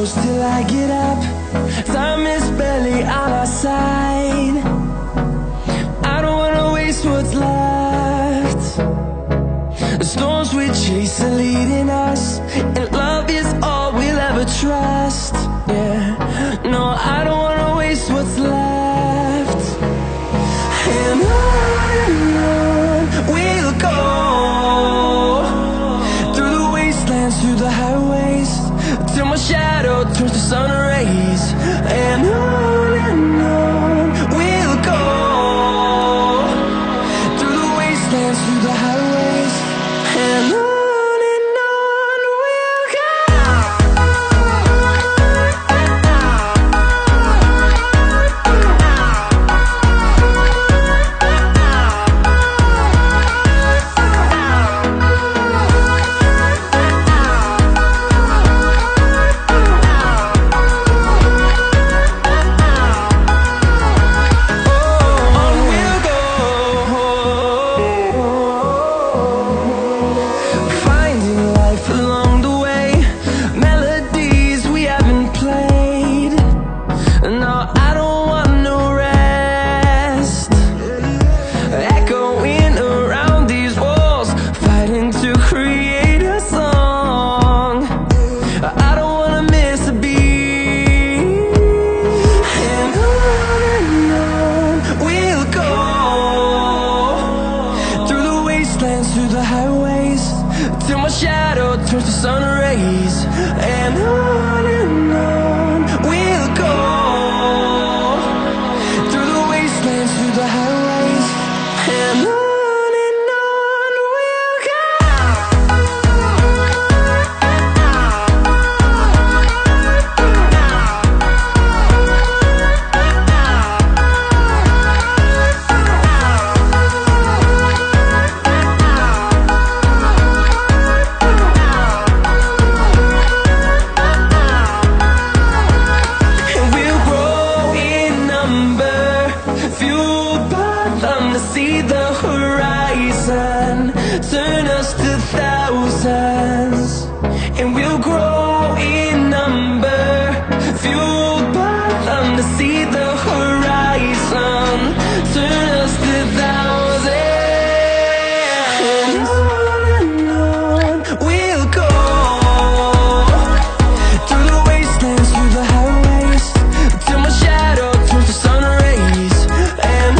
close till I get up. Time is barely on our side. I don't wanna waste what's left. The storms we chase are leading us, and love is all we'll ever trust. Yeah, no, I don't wanna waste what's left. And on we'll go, through the wastelands, through the highways, till my shadow turns to sun rays. And on we'll go, through the wastelands, through the highways, and on we'll go. Through the highways, till my shadow turns to sun rays. And on we'll go, through the wastelands, through the highways, and on we'll go. See the horizon turn us to thousands, and we'll grow in number, fueled by them. To see the horizon turn us to thousands, and on we'll go, through the wastelands, through the highways, till my shadow turns to sun rays. And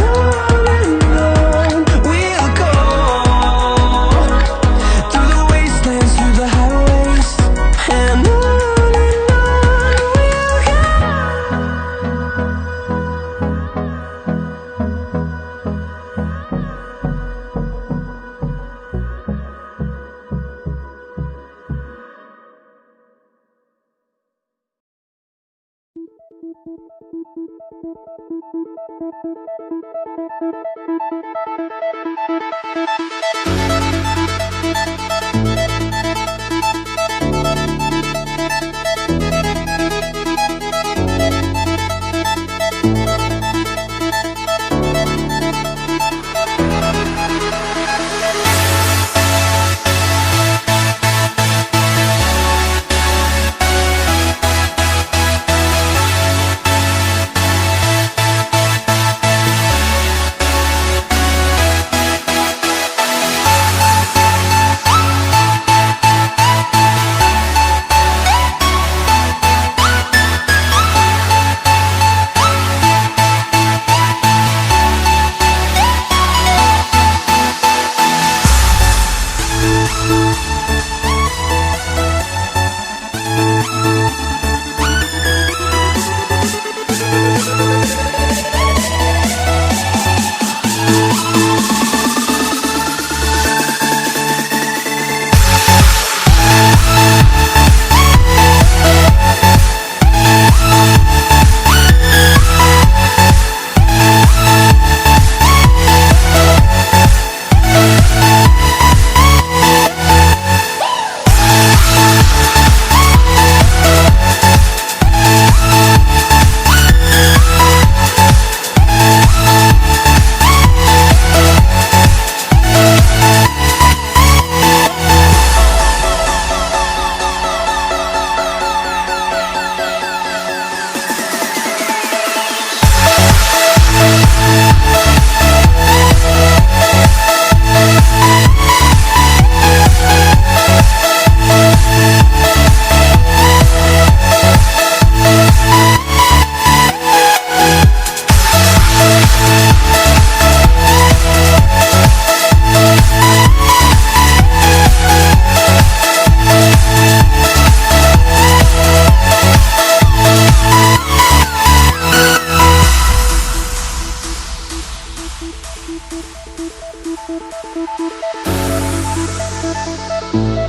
Thank